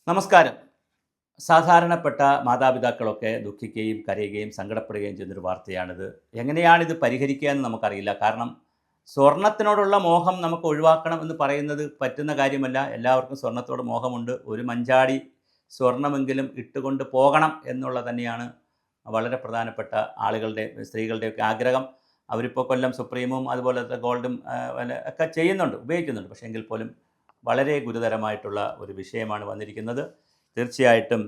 നമസ്കാരം. സാധാരണപ്പെട്ട മാതാപിതാക്കളൊക്കെ ദുഃഖിക്കുകയും കരയുകയും സങ്കടപ്പെടുകയും ചെയ്യുന്നൊരു വാർത്തയാണിത്. എങ്ങനെയാണിത് പരിഹരിക്കുക എന്ന് നമുക്കറിയില്ല. കാരണം സ്വർണത്തിനോടുള്ള മോഹം നമുക്ക് ഒഴിവാക്കണം എന്ന് പറയുന്നത് പറ്റുന്ന കാര്യമല്ല. എല്ലാവർക്കും സ്വർണത്തോട് മോഹമുണ്ട്. ഒരു മഞ്ചാടി സ്വർണമെങ്കിലും ഇട്ടുകൊണ്ട് പോകണം എന്നുള്ള തന്നെയാണ് വളരെ പ്രധാനപ്പെട്ട സ്ത്രീകളുടെയൊക്കെ ആഗ്രഹം. അവരിപ്പോൾ കൊല്ലം സുപ്രീമും അതുപോലത്തെ ഗോൾഡും ഒക്കെ ഉപയോഗിക്കുന്നുണ്ട്. പക്ഷേ എങ്കിൽ പോലും വളരെ ഗുരുതരമായിട്ടുള്ള ഒരു വിഷയമാണ് വന്നിരിക്കുന്നത്. തീർച്ചയായിട്ടും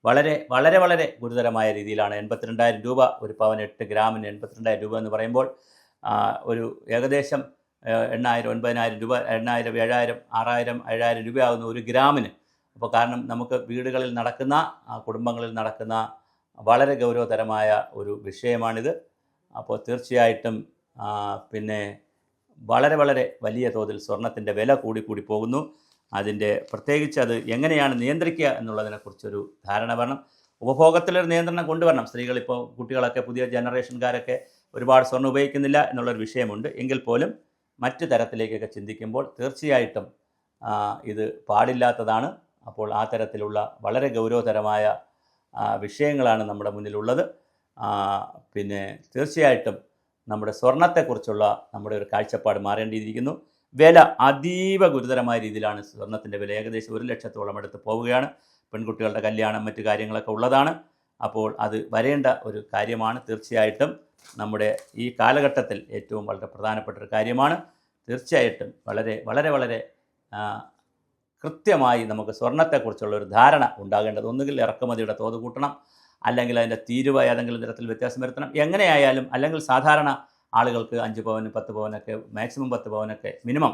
വളരെ വളരെ വളരെ ഗുരുതരമായ രീതിയിലാണ് 82,000 രൂപ, ഒരു പവൻ 8 ഗ്രാമിന് 82,000 രൂപ എന്ന് പറയുമ്പോൾ ഒരു ഏകദേശം 8,000, 9,000 രൂപ, 8,000, 7,000, 6,000, 7,000 രൂപയാകുന്ന ഒരു ഗ്രാമിന്. അപ്പോൾ കാരണം നമുക്ക് വീടുകളിൽ നടക്കുന്ന കുടുംബങ്ങളിൽ നടക്കുന്ന വളരെ ഗൗരവതരമായ ഒരു വിഷയമാണിത്. അപ്പോൾ തീർച്ചയായിട്ടും പിന്നെ വളരെ വളരെ വലിയ തോതിൽ സ്വർണത്തിൻ്റെ വില കൂടി പോകുന്നു. അതിൻ്റെ പ്രത്യേകിച്ച് അത് എങ്ങനെയാണ് നിയന്ത്രിക്കുക എന്നുള്ളതിനെക്കുറിച്ചൊരു ധാരണ വേണം. ഉപഭോഗത്തിലൊരു നിയന്ത്രണം കൊണ്ടുവരണം. സ്ത്രീകളിപ്പോൾ കുട്ടികളൊക്കെ പുതിയ ജനറേഷൻകാരൊക്കെ ഒരുപാട് സ്വർണ്ണം ഉപയോഗിക്കുന്നില്ല എന്നുള്ളൊരു വിഷയമുണ്ട്. എങ്കിൽ പോലും മറ്റു തരത്തിലേക്കൊക്കെ ചിന്തിക്കുമ്പോൾ തീർച്ചയായിട്ടും ഇത് പാടില്ലാത്തതാണ്. അപ്പോൾ ആ തരത്തിലുള്ള വളരെ ഗൗരവതരമായ വിഷയങ്ങളാണ് നമ്മുടെ മുന്നിലുള്ളത്. പിന്നെ തീർച്ചയായിട്ടും നമ്മുടെ സ്വർണത്തെക്കുറിച്ചുള്ള നമ്മുടെ ഒരു കാഴ്ചപ്പാട് മാറേണ്ടിയിരിക്കുന്നു. വില അതീവ ഗുരുതരമായ രീതിയിലാണ് സ്വർണത്തിൻ്റെ വില. ഏകദേശം 1 ലക്ഷത്തോളം അടുത്ത് പോവുകയാണ്. പെൺകുട്ടികളുടെ കല്യാണം മറ്റു കാര്യങ്ങളൊക്കെ ഉള്ളതാണ്. അപ്പോൾ അത് വരേണ്ട ഒരു കാര്യമാണ്. തീർച്ചയായിട്ടും നമ്മുടെ ഈ കാലഘട്ടത്തിൽ ഏറ്റവും വളരെ പ്രധാനപ്പെട്ട ഒരു കാര്യമാണ്. തീർച്ചയായിട്ടും വളരെ വളരെ വളരെ കൃത്യമായി നമുക്ക് സ്വർണത്തെക്കുറിച്ചുള്ള ഒരു ധാരണ ഉണ്ടാകേണ്ടത്. ഒന്നുകിൽ ഇറക്കുമതിയുടെ തോത് കൂട്ടണം, അല്ലെങ്കിൽ അതിൻ്റെ തീരുവ ഏതെങ്കിലും തരത്തിൽ വ്യത്യാസം വരുത്തണം. എങ്ങനെയായാലും അല്ലെങ്കിൽ സാധാരണ ആളുകൾക്ക് 5 പവന് 10 പവനൊക്കെ, മാക്സിമം 10 പവനൊക്കെ, മിനിമം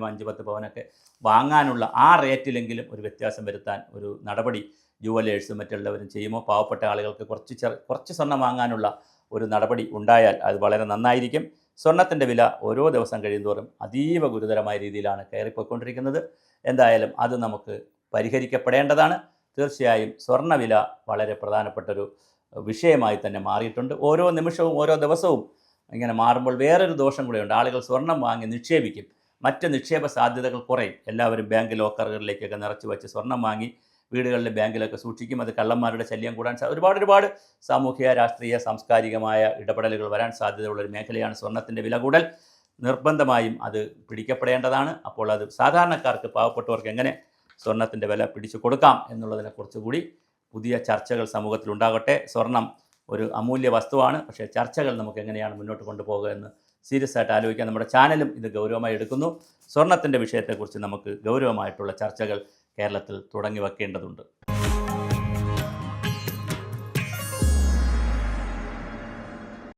5-10 പവനൊക്കെ വാങ്ങാനുള്ള ആ റേറ്റിലെങ്കിലും ഒരു വ്യത്യാസം വരുത്താൻ ഒരു നടപടി ജുവലേഴ്സും മറ്റുള്ളവരും ചെയ്യുമോ? പാവപ്പെട്ട ആളുകൾക്ക് കുറച്ച് സ്വർണ്ണം വാങ്ങാനുള്ള ഒരു നടപടി ഉണ്ടായാൽ അത് വളരെ നന്നായിരിക്കും. സ്വർണത്തിൻ്റെ വില ഓരോ ദിവസം കഴിയുന്തോറും അതീവ ഗുരുതരമായ രീതിയിലാണ് കയറിപ്പോയിക്കൊണ്ടിരിക്കുന്നത്. എന്തായാലും അത് നമുക്ക് പരിഹരിക്കപ്പെടേണ്ടതാണ്. തീർച്ചയായും സ്വർണ്ണവില വളരെ പ്രധാനപ്പെട്ടൊരു വിഷയമായി തന്നെ മാറിയിട്ടുണ്ട്. ഓരോ നിമിഷവും ഓരോ ദിവസവും ഇങ്ങനെ മാറുമ്പോൾ വേറൊരു ദോഷം കൂടെയുണ്ട്. ആളുകൾ സ്വർണം വാങ്ങി നിക്ഷേപിക്കും. മറ്റ് നിക്ഷേപ സാധ്യതകൾ കുറയും. എല്ലാവരും ബാങ്ക് ലോക്കറുകളിലേക്കൊക്കെ നിറച്ച് വെച്ച് സ്വർണം വാങ്ങി വീടുകളിലെ ബാങ്കിലൊക്കെ സൂക്ഷിക്കും. അത് കള്ളന്മാരുടെ ശല്യം കൂടാൻ ഒരുപാട് സാമൂഹിക, രാഷ്ട്രീയ, സാംസ്കാരികമായ ഇടപെടലുകൾ വരാൻ സാധ്യതയുള്ളൊരു മേഖലയാണ് സ്വർണത്തിൻ്റെ വില കൂടൽ. നിർബന്ധമായും അത് പിടിക്കപ്പെടേണ്ടതാണ്. അപ്പോൾ അത് സാധാരണക്കാർക്ക്, പാവപ്പെട്ടവർക്ക് എങ്ങനെ സ്വർണത്തിൻ്റെ വില പിടിച്ചു കൊടുക്കാം എന്നുള്ളതിനെക്കുറിച്ച് കൂടി പുതിയ ചർച്ചകൾ സമൂഹത്തിലുണ്ടാകട്ടെ. സ്വർണം ഒരു അമൂല്യ വസ്തുവാണ്. പക്ഷേ ചർച്ചകൾ നമുക്ക് എങ്ങനെയാണ് മുന്നോട്ട് കൊണ്ടുപോകുക എന്ന് സീരിയസ് ആയിട്ട് ആലോചിക്കാൻ നമ്മുടെ ചാനലും ഇത് ഗൗരവമായി എടുക്കുന്നു. സ്വർണത്തിൻ്റെ വിഷയത്തെക്കുറിച്ച് നമുക്ക് ഗൗരവമായിട്ടുള്ള ചർച്ചകൾ കേരളത്തിൽ തുടങ്ങി വെക്കേണ്ടതുണ്ട്.